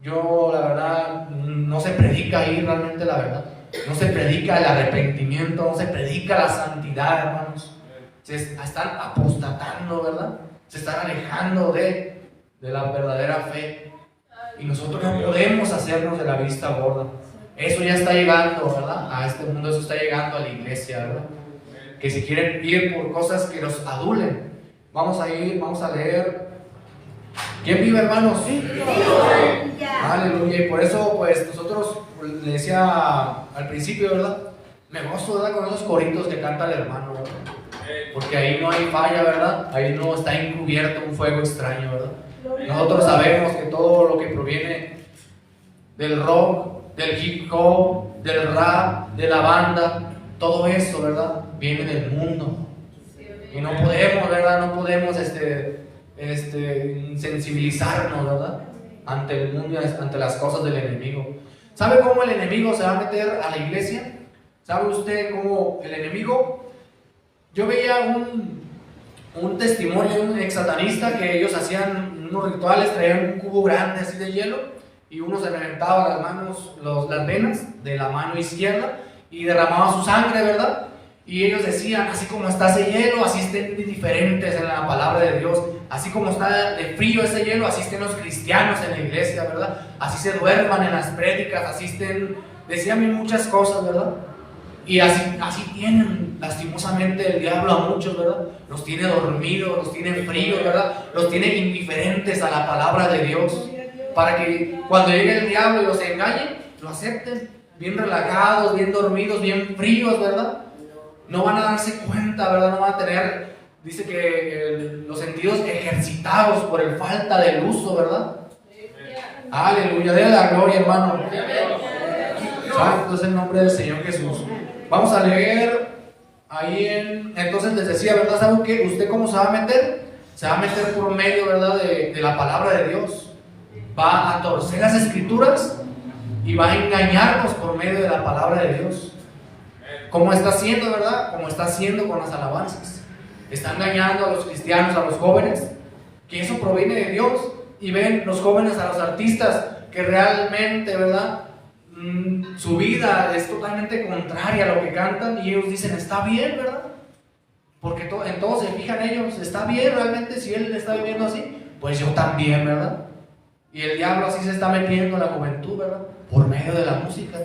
Yo, la verdad, no se predica ahí realmente, la verdad. No se predica el arrepentimiento, no se predica la santidad, hermanos. Se están apostatando, ¿verdad? Se están alejando de la verdadera fe. Y nosotros no podemos hacernos de la vista gorda. Eso ya está llegando, ¿verdad?, a este mundo. Eso está llegando a la iglesia, ¿verdad? Que si quieren ir por cosas que los adulen. Vamos a leer. ¿Quién vive, hermanos? Sí. Aleluya. Y por eso, pues, nosotros, le decía al principio, ¿verdad?, me gozo, ¿verdad?, con esos coritos que canta el hermano, ¿verdad? Porque ahí no hay falla, ¿verdad? Ahí no está encubierto un fuego extraño, ¿verdad? Nosotros sabemos que todo lo que proviene del rock, del hip hop, del rap, de la banda, todo eso, ¿verdad?, viene del mundo. Y no podemos, ¿verdad?, no podemos sensibilizarnos, ¿verdad?, ante el mundo, ante las cosas del enemigo. ¿Sabe cómo el enemigo se va a meter a la iglesia? ¿Sabe usted cómo el enemigo? Yo veía un testimonio de un ex satanista que ellos hacían unos rituales, traían un cubo grande así de hielo y uno se reventaba las manos, las venas de la mano izquierda y derramaba su sangre, ¿verdad? Y ellos decían, así como está ese hielo, así estén diferentes en la palabra de Dios. Así como está de frío ese hielo, así estén los cristianos en la iglesia, ¿verdad? Así se duerman en las prédicas, así estén, decían muchas cosas, ¿verdad? Y así tienen lastimosamente el diablo a muchos, ¿verdad? Los tiene dormidos, los tiene fríos, ¿verdad? Los tiene indiferentes a la palabra de Dios, para que cuando llegue el diablo y los engañe, lo acepten, bien relajados, bien dormidos, bien fríos, ¿verdad? No van a darse cuenta, ¿verdad? No van a tener, dice que los sentidos ejercitados por el falta del uso, ¿verdad? Aleluya, déle la gloria, hermano. Santo es el nombre del Señor Jesús. Vamos a leer ahí entonces les decía, ¿verdad? ¿Saben qué? ¿Usted cómo se va a meter? Se va a meter por medio, ¿verdad?, de la palabra de Dios. Va a torcer las escrituras y va a engañarnos por medio de la palabra de Dios. Como está haciendo, ¿verdad? Como está haciendo con las alabanzas. Está engañando a los cristianos, a los jóvenes, que eso proviene de Dios. Y ven los jóvenes a los artistas que realmente, ¿verdad? Su vida es totalmente contraria a lo que cantan y ellos dicen, está bien, ¿verdad? Porque en todo se fijan ellos, está bien realmente si él está viviendo así, pues yo también, ¿verdad? Y el diablo así se está metiendo en la juventud, ¿verdad? Por medio de la música.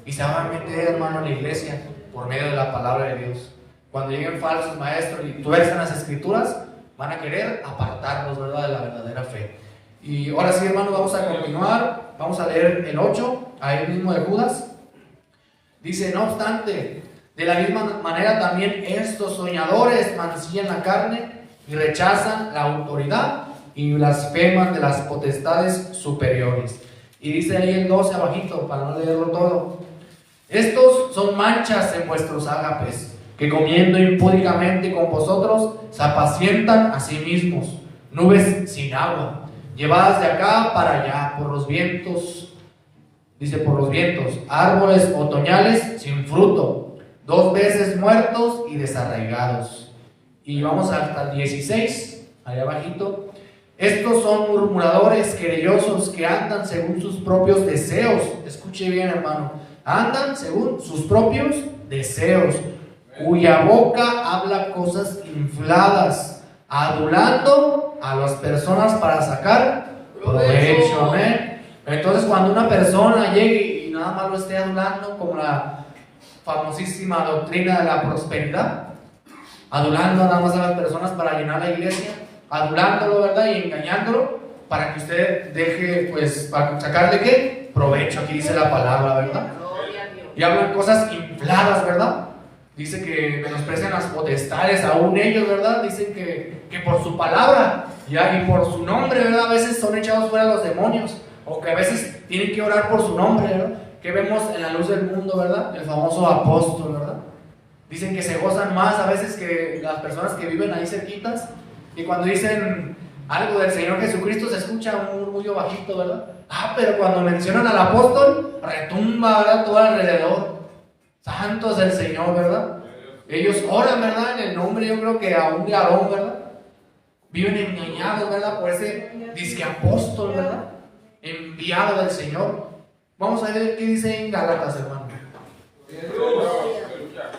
Y se va a meter, hermano, en la iglesia por medio de la palabra de Dios. Cuando lleguen falsos maestros y tuerzan las escrituras, van a querer apartarlos, ¿verdad?, de la verdadera fe. Y ahora sí, hermano, vamos a continuar. Vamos a leer el 8, ahí mismo de Judas. Dice, no obstante, de la misma manera también estos soñadores mancillan la carne y rechazan la autoridad y blasfeman de las potestades superiores. Y dice ahí el 12 abajito, para no leerlo todo. Estos son manchas en vuestros ágapes, que comiendo impúdicamente con vosotros se apacientan a sí mismos, nubes sin agua, llevadas de acá para allá por los vientos. Dice, por los vientos, árboles otoñales sin fruto, 2 veces muertos y desarraigados. Y vamos hasta el 16, allá abajito. Estos son murmuradores querellosos que andan según sus propios deseos. Escuche bien, hermano. Andan según sus propios deseos, cuya boca habla cosas infladas, adulando a las personas para sacar provecho. Amén. Entonces, cuando una persona llegue y nada más lo esté adulando, como la famosísima doctrina de la prosperidad, adulando nada más a las personas para llenar la iglesia, adulándolo, ¿verdad?, y engañándolo para que usted deje, pues, para sacarle ¿qué? Provecho. Aquí dice la palabra, ¿verdad? Y hablan cosas infladas, ¿verdad? Dice que menosprecian las potestades, aún ellos, ¿verdad? Dicen que por su palabra ya, y por su nombre, ¿verdad? A veces son echados fuera los demonios, o que a veces tienen que orar por su nombre, ¿verdad? Que vemos en la luz del mundo, ¿verdad? El famoso apóstol, ¿verdad? Dicen que se gozan más a veces que las personas que viven ahí cerquitas, y cuando dicen algo del Señor Jesucristo se escucha un murmullo bajito, ¿verdad? Pero cuando mencionan al apóstol, retumba, ¿verdad?, todo alrededor. Santos del Señor, ¿verdad? Ellos oran, ¿verdad?, en el nombre, yo creo que aún de Aarón, ¿verdad? Viven engañados, ¿verdad?, por ese disque apóstol, ¿verdad?, enviado del Señor. Vamos a ver qué dice en Gálatas, hermano.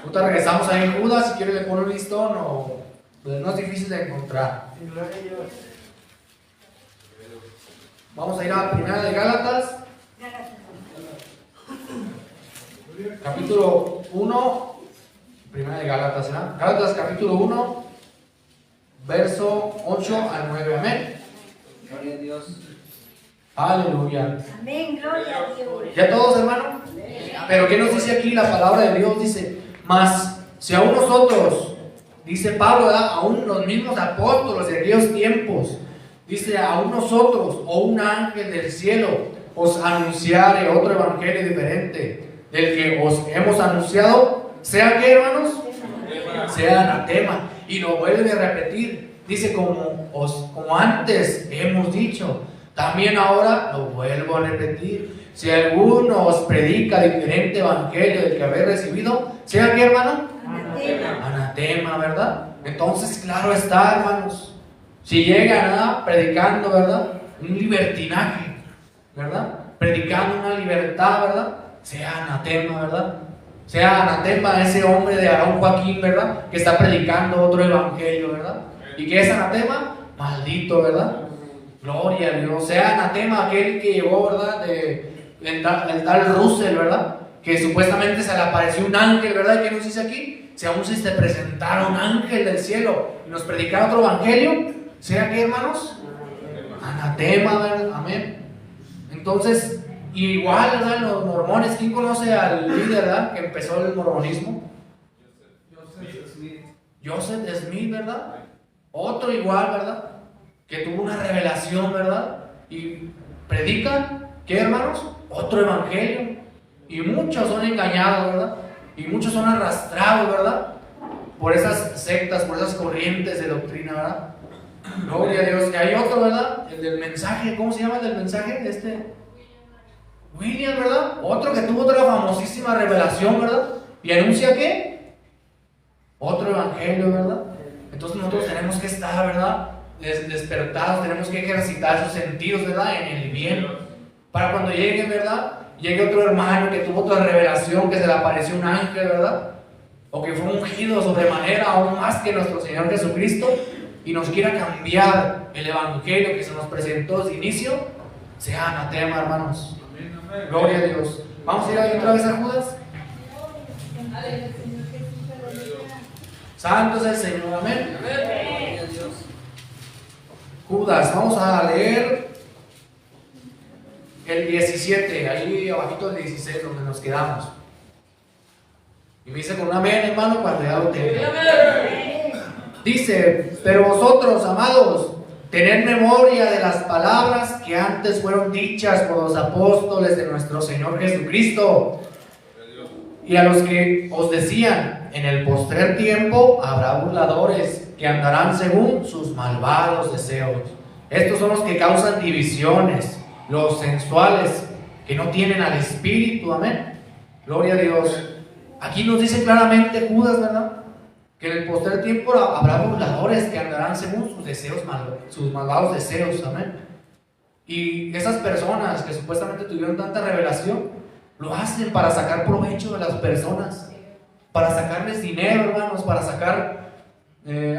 Ahorita regresamos ahí en Judas, si quiere le pone un listón, o pues no es difícil de encontrar. Vamos a ir a la primera de Gálatas, capítulo 1, primera de Gálatas, ¿verdad? Gálatas capítulo 1, verso 8 al 9, amén. Gloria a Dios. Aleluya. Amén, gloria a Dios. ¿Ya todos, hermano? Pero ¿qué nos dice aquí la palabra de Dios? Dice, mas si aún nosotros, dice Pablo, ¿verdad?, aún los mismos apóstoles de aquellos tiempos, dice, aún nosotros o un ángel del cielo os anunciare otro evangelio diferente del que os hemos anunciado, ¿sea qué, hermanos? Sea anatema. Y lo vuelve a repetir, dice, como antes hemos dicho, también ahora lo vuelvo a repetir. Si alguno os predica diferente evangelio del que habéis recibido, ¿sea qué, hermano? Anatema. Anatema, ¿verdad? Entonces, claro está, hermanos, si llegan predicando, ¿verdad?, un libertinaje, ¿verdad?, predicando una libertad, ¿verdad?, sea anatema, ¿verdad? Sea anatema ese hombre de Aarón Joaquín, ¿verdad?, que está predicando otro evangelio, ¿verdad? ¿Y qué es anatema? Maldito, ¿verdad? Gloria a Dios. Sea anatema aquel que llegó, ¿verdad?, el tal Russell, ¿verdad?, que supuestamente se le apareció un ángel, ¿verdad? ¿Y qué nos dice aquí? Si aún se presentara un ángel del cielo y nos predicara otro evangelio, ¿sea qué, hermanos? Anatema, ¿verdad? Amén. Entonces, igual, ¿verdad?, los mormones, ¿quién conoce al líder, ¿verdad?, que empezó el mormonismo? Joseph Smith, ¿verdad? Otro igual, ¿verdad?, que tuvo una revelación, ¿verdad? Y predican, ¿qué, hermanos? Otro evangelio. Y muchos son engañados, ¿verdad? Y muchos son arrastrados, ¿verdad?, por esas sectas, por esas corrientes de doctrina, ¿verdad? Gloria a Dios. Y hay otro, ¿verdad?, el del mensaje. ¿Cómo se llama el del mensaje? William, ¿verdad? Otro que tuvo otra famosísima revelación, ¿verdad? ¿Y anuncia qué? Otro evangelio, ¿verdad? Entonces nosotros tenemos que estar, ¿verdad? Despertados, tenemos que ejercitar esos sentidos, ¿verdad? En el bien. Para cuando llegue, ¿verdad? Llegue otro hermano que tuvo otra revelación, que se le apareció un ángel, ¿verdad? O que fue ungido sobremanera, aún más que nuestro Señor Jesucristo, y nos quiera cambiar el evangelio que se nos presentó desde inicio, sea anatema, hermanos. Gloria a Dios. Vamos a ir ahí otra vez a Judas. Santo es el Señor, amén. Judas, vamos a leer el 17, ahí abajito del 16, donde nos quedamos. Y me dice con un amén, hermano, cuando ya lo tenga. Dice, pero vosotros, amados, tened memoria de las palabras que antes fueron dichas por los apóstoles de nuestro Señor Jesucristo. Y a los que os decían, en el postrer tiempo habrá burladores que andarán según sus malvados deseos. Estos son los que causan divisiones, los sensuales, que no tienen al Espíritu, amén. Gloria a Dios. Aquí nos dice claramente Judas, ¿verdad? Que en el postrer tiempo habrá burladores que andarán según sus deseos, sus malvados deseos, amén. Y esas personas que supuestamente tuvieron tanta revelación, lo hacen para sacar provecho de las personas, para sacarles dinero, hermanos, para sacar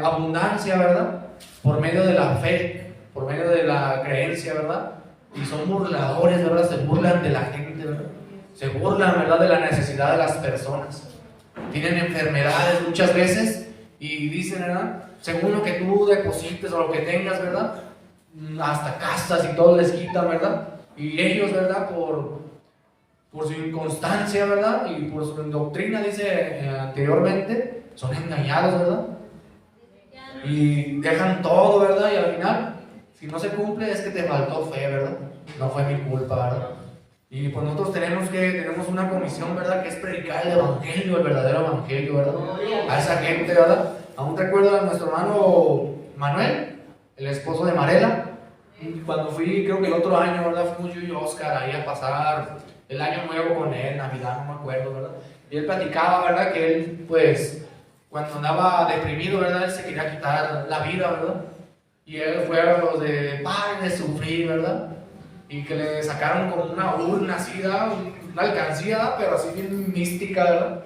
abundancia, ¿verdad? Por medio de la fe, por medio de la creencia, ¿verdad? Y son burladores, ¿verdad? Se burlan de la gente, ¿verdad? Se burlan, ¿verdad? De la necesidad de las personas. Tienen enfermedades muchas veces y dicen, ¿verdad? Según lo que tú deposites o lo que tengas, ¿verdad? Hasta casas y todo les quitan, ¿verdad? Y ellos, ¿verdad? Por su inconstancia, ¿verdad? Y por su doctrina, dice anteriormente, son engañados, ¿verdad? Y dejan todo, ¿verdad? Y al final, si no se cumple, es que te faltó fe, ¿verdad? No fue mi culpa, ¿verdad? Y pues nosotros tenemos una comisión, ¿verdad? Que es predicar el evangelio, el verdadero evangelio, ¿verdad? A esa gente, ¿verdad? Aún recuerdo a nuestro hermano Manuel, el esposo de Marela. Cuando fui, creo que el otro año, ¿verdad? Fuimos yo y Oscar ahí a pasar el año nuevo con él, Navidad, no me acuerdo, ¿verdad? Y él platicaba, ¿verdad? Que él, pues, cuando andaba deprimido, ¿verdad? Él se quería quitar la vida, ¿verdad? Y él fue a los de paren de sufrir, ¿verdad? Y que le sacaron como una urna así, ¿verdad? Una alcancía, ¿verdad? Pero así bien mística, ¿verdad?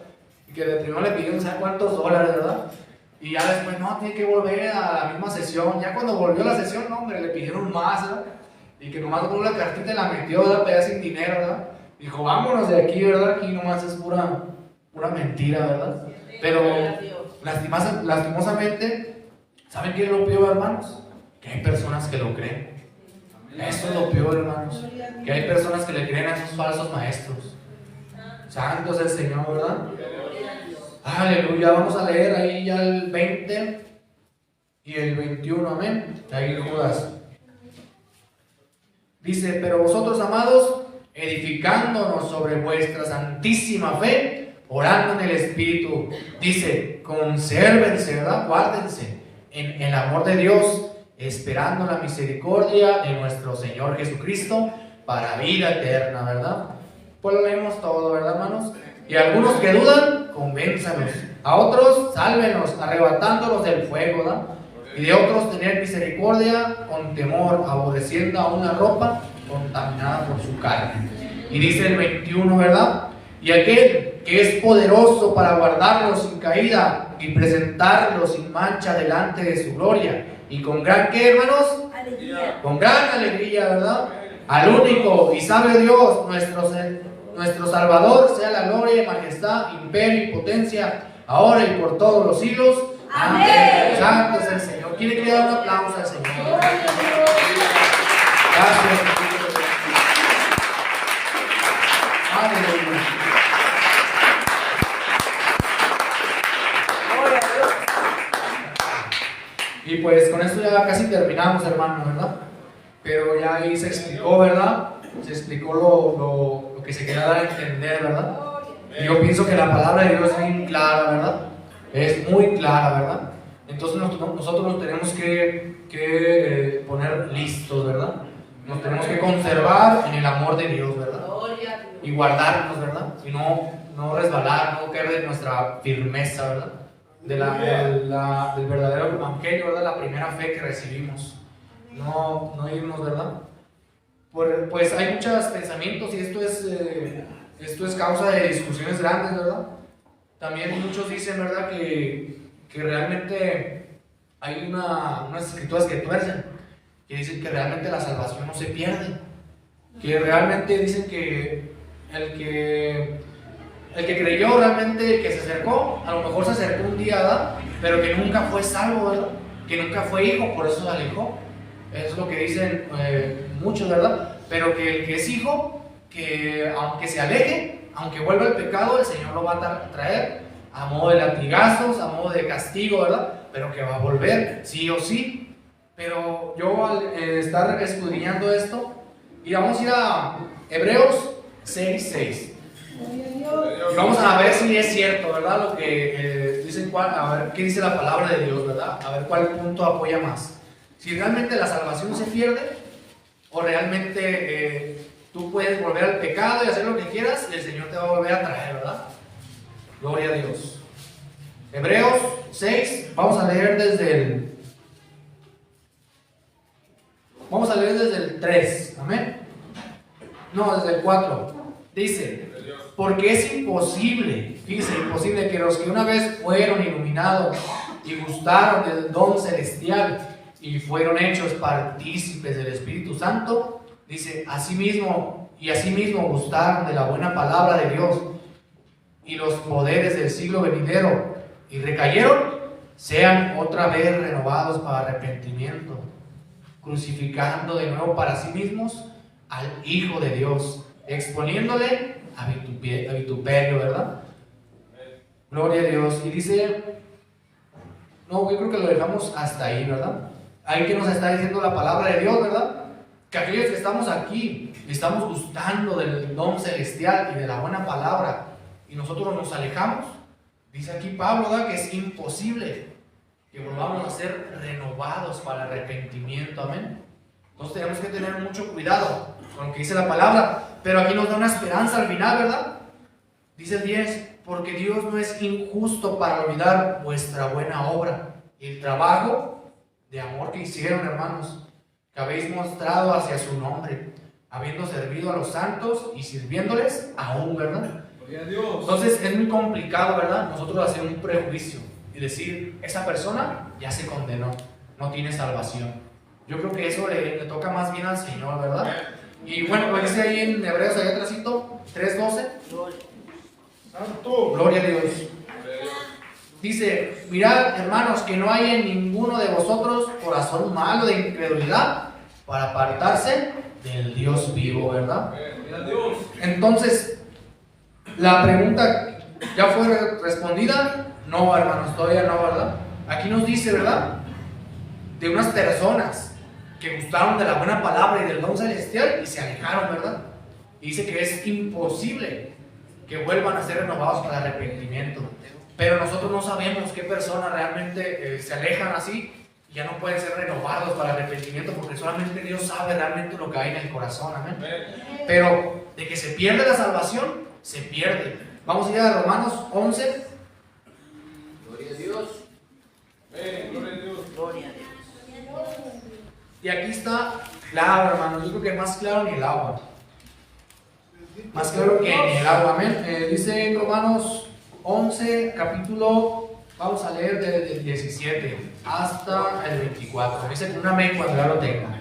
Y que de primero le pidieron, ¿sabe cuántos dólares, verdad? Y ya después, no, tiene que volver a la misma sesión. Ya cuando volvió a la sesión, no, hombre, le pidieron más, ¿verdad? Y que nomás con una cartita y la metió, ¿verdad? Pero sin dinero, ¿verdad? Dijo, vámonos de aquí, ¿verdad? Aquí nomás es pura mentira, ¿verdad? Pero lastimosamente, ¿saben qué es lo peor, hermanos? Que hay personas que lo creen. Eso es lo peor, hermanos. Que hay personas que le creen a esos falsos maestros. Santo es el Señor, ¿verdad? Aleluya. Vamos a leer ahí ya el 20 y el 21, amén. Ahí Judas dice, pero vosotros, amados, edificándonos sobre vuestra santísima fe, orando en el Espíritu, dice, consérvense, ¿verdad? Guárdense en el amor de Dios, esperando la misericordia de nuestro Señor Jesucristo para vida eterna, ¿verdad? Pues lo leemos todo, ¿verdad, hermanos? Y a algunos que dudan, convénzalos. A otros, sálvenos, arrebatándolos del fuego, ¿verdad? Y de otros, tener misericordia con temor, aborreciendo a una ropa contaminada por su carne. Y dice el 21, ¿verdad? Y aquel que es poderoso para guardarlos sin caída y presentarlos sin mancha delante de su gloria. Y con gran, ¿qué, hermanos? Alegría. Con gran alegría, ¿verdad? Al único y sabio Dios, nuestro Salvador, sea la gloria y majestad, imperio y potencia, ahora y por todos los siglos. Amén. Santo es el Señor. ¿Quiere que le dé un aplauso al Señor? Gracias. Aleluya. Y pues con esto ya casi terminamos, hermano, ¿verdad? Pero ya ahí se explicó, ¿verdad? Se explicó lo que se quería dar a entender, ¿verdad? Y yo pienso que la palabra de Dios es bien clara, ¿verdad? Es muy clara, ¿verdad? Entonces nosotros nos tenemos que poner listos, ¿verdad? Nos tenemos que conservar en el amor de Dios, ¿verdad? y guardarnos, ¿verdad? Y no resbalar, no caer de nuestra firmeza, ¿verdad? Del verdadero evangelio, ¿verdad? La primera fe que recibimos. No irnos, ¿verdad? Pues hay muchos pensamientos y esto es causa de discusiones grandes, ¿verdad? También muchos dicen, ¿verdad? Que realmente hay unas escrituras que tuercen, que dicen que realmente la salvación no se pierde, que realmente dicen que el que creyó realmente, que se acercó, a lo mejor se acercó un día, ¿verdad? Pero que nunca fue salvo, ¿verdad? Que nunca fue hijo, por eso se alejó. Eso es lo que dicen muchos, ¿verdad? Pero que el que es hijo, que aunque se aleje, aunque vuelva al pecado, el Señor lo va a traer a modo de latigazos, a modo de castigo, ¿verdad? Pero que va a volver, sí o sí. Pero yo al estar escudriñando esto, y vamos a ir a Hebreos 6:6. Y vamos a ver si es cierto, ¿verdad? Lo que dicen, a ver qué dice la palabra de Dios, ¿verdad? A ver cuál punto apoya más. Si realmente la salvación se pierde, o realmente tú puedes volver al pecado y hacer lo que quieras y el Señor te va a volver a traer, ¿verdad? Gloria a Dios. Hebreos 6, vamos a leer desde el 3, amén. No, desde el 4. Dice, porque es imposible, fíjense, imposible que los que una vez fueron iluminados y gustaron del don celestial y fueron hechos partícipes del Espíritu Santo, dice, asimismo gustaron de la buena palabra de Dios y los poderes del siglo venidero y recayeron, sean otra vez renovados para arrepentimiento, crucificando de nuevo para sí mismos al Hijo de Dios, exponiéndole a vituperio, ¿verdad? Gloria a Dios. Y dice, no, yo creo que lo dejamos hasta ahí, ¿verdad? Ahí que nos está diciendo la palabra de Dios, ¿verdad? Que aquellos que estamos aquí, estamos gustando del don celestial y de la buena palabra, y nosotros nos alejamos, dice aquí Pablo, ¿verdad? Que es imposible que volvamos a ser renovados para arrepentimiento, amén. Entonces tenemos que tener mucho cuidado con lo que dice la palabra, pero aquí nos da una esperanza al final, ¿verdad? Dice el 10, porque Dios no es injusto para olvidar vuestra buena obra y el trabajo de amor que hicieron, hermanos, que habéis mostrado hacia su nombre, habiendo servido a los santos y sirviéndoles aún, ¿verdad? Entonces es muy complicado, ¿verdad? Nosotros hacer un prejuicio y decir, esa persona ya se condenó, no tiene salvación. Yo creo que eso le toca más bien al Señor, ¿verdad? Y bueno, lo dice ahí en Hebreos, ahí atrásito, 3:12. Gloria a Dios. Dice, mirad, hermanos, que no hay en ninguno de vosotros corazón malo de incredulidad para apartarse del Dios vivo, ¿verdad? Entonces, la pregunta ya fue respondida. No, hermanos, todavía no, ¿verdad? Aquí nos dice, ¿verdad? De unas personas que gustaron de la buena palabra y del don celestial y se alejaron, ¿verdad? Y dice que es imposible que vuelvan a ser renovados para arrepentimiento. Pero nosotros no sabemos qué personas realmente se alejan así y ya no pueden ser renovados para arrepentimiento, porque solamente Dios sabe realmente lo que hay en el corazón, amén. Pero de que se pierde la salvación, se pierde. Vamos a ir a Romanos 11. Gloria a Dios. Gloria a Dios. Gloria a Dios. Y aquí está claro, hermanos. Yo creo que más claro ni el agua. Más claro que ni el agua, amén. Dice en Romanos 11, capítulo, vamos a leer desde el 17 hasta el 24. Dice con un amén cuando ya lo tenga.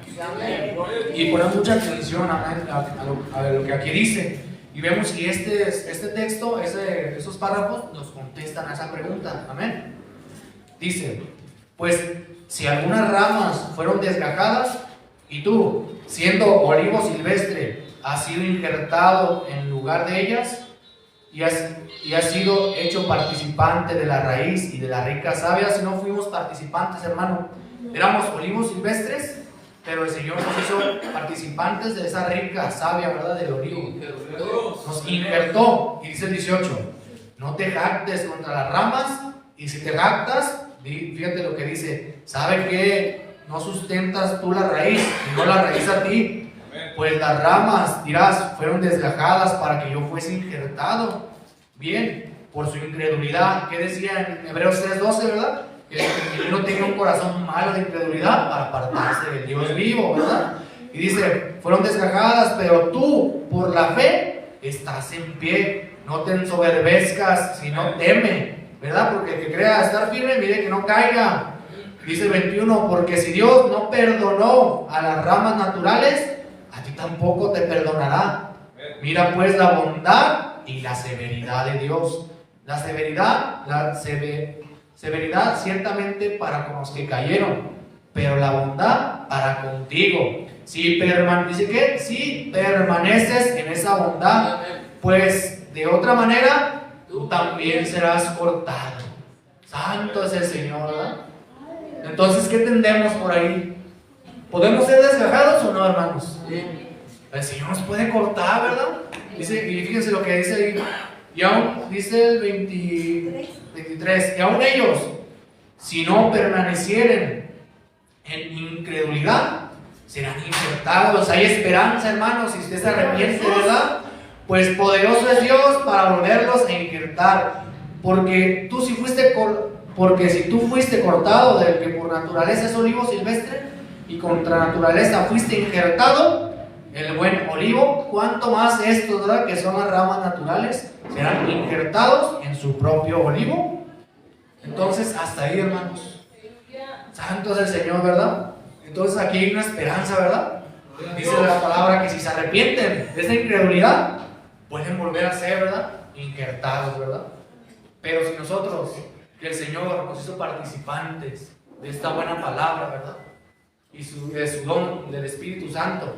Y poner mucha atención, amén, a lo que aquí dice. Y vemos si este texto, esos párrafos, nos contestan a esa pregunta, amén. Dice, pues si algunas ramas fueron desgajadas y tú, siendo olivo silvestre, has sido injertado en lugar de ellas y has sido hecho participante de la raíz y de la rica savia. Si no fuimos participantes, hermano, éramos olivos silvestres, pero el Señor nos hizo participantes de esa rica savia, ¿verdad? Del olivo. Nos injertó. Y dice el 18, no te jactes contra las ramas, y si te jactas, fíjate lo que dice, ¿sabe que no sustentas tú la raíz y no la raíz a ti? Pues las ramas, dirás, fueron desgajadas para que yo fuese injertado. Bien, por su incredulidad. ¿Qué decía en Hebreos 3:12, verdad? Que no tenga un corazón malo de incredulidad para apartarse del Dios vivo, ¿verdad? Y dice, fueron desgajadas, pero tú, por la fe, estás en pie. No te ensoberbezcas, sino teme, ¿verdad? Porque el que crea estar firme, mire que no caiga. Dice el 21, porque si Dios no perdonó a las ramas naturales, a ti tampoco te perdonará. Mira pues la bondad y la severidad de Dios. La severidad ciertamente para con los que cayeron, pero la bondad para contigo. Si permaneces en esa bondad, pues de otra manera tú también serás cortado. Santo es el Señor, ¿verdad? Entonces, ¿qué entendemos por ahí? ¿Podemos ser desgajados o no, hermanos? El Señor nos puede cortar, ¿verdad? Dice, y fíjense lo que dice ahí. Y aún, dice el 23, y aún ellos, si no permanecieren en incredulidad, serán injertados. Hay esperanza, hermanos, si usted se arrepiente, ¿verdad? Pues poderoso es Dios para volverlos a injertar. Porque si tú fuiste cortado del que por naturaleza es olivo silvestre, y contra naturaleza fuiste injertado, el buen olivo, cuanto más estos, ¿verdad?, que son las ramas naturales, serán injertados en su propio olivo. Entonces, hasta ahí, hermanos. Santo es el Señor, ¿verdad? Entonces aquí hay una esperanza, ¿verdad? Dice la palabra que si se arrepienten de esa incredulidad, pueden volver a ser, ¿verdad?, injertados, ¿verdad? Pero si nosotros, que el Señor nos hizo participantes de esta buena palabra, ¿verdad?, y de su don del Espíritu Santo,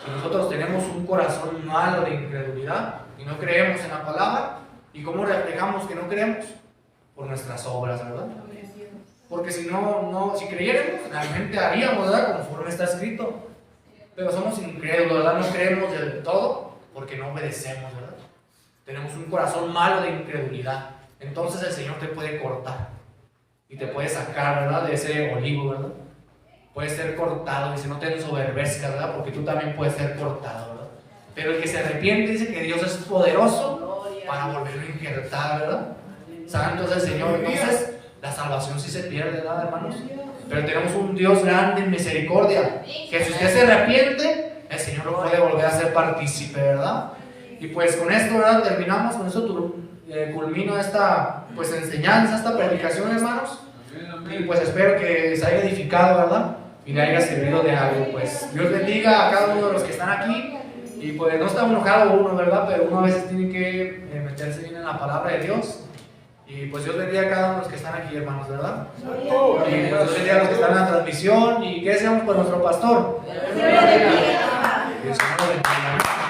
si nosotros tenemos un corazón malo de incredulidad y no creemos en la palabra, ¿y cómo reflejamos que no creemos? Por nuestras obras, ¿verdad? Porque si si creyéramos, realmente haríamos, ¿verdad?, conforme está escrito. Pero somos incrédulos, ¿verdad? No creemos del todo porque no obedecemos, ¿verdad? Tenemos un corazón malo de incredulidad. Entonces el Señor te puede cortar y te puede sacar, ¿verdad?, de ese olivo, ¿verdad? Puedes ser cortado, dice, no te ensoberbezcas, ¿verdad? Porque tú también puedes ser cortado, ¿verdad? Pero el que se arrepiente dice que Dios es poderoso para volverlo a injertar, ¿verdad? Santo es el Señor. Entonces, la salvación sí se pierde, ¿verdad, hermanos? Pero tenemos un Dios grande en misericordia, que si usted se arrepiente, el Señor lo puede volver a hacer partícipe, ¿verdad? Y pues con esto, ¿verdad?, terminamos, con eso culmino esta pues enseñanza, esta predicación, hermanos. Y pues espero que les haya edificado, ¿verdad?, y le haya servido de algo. Pues Dios bendiga a cada uno de los que están aquí. Y pues no está enojado uno, ¿verdad?, pero uno a veces tiene que meterse bien en la palabra de Dios. Y pues Dios bendiga a cada uno de los que están aquí, hermanos, ¿verdad? Y pues Dios bendiga a los que están en la transmisión. Y que deseamos por nuestro pastor. Dios bendiga.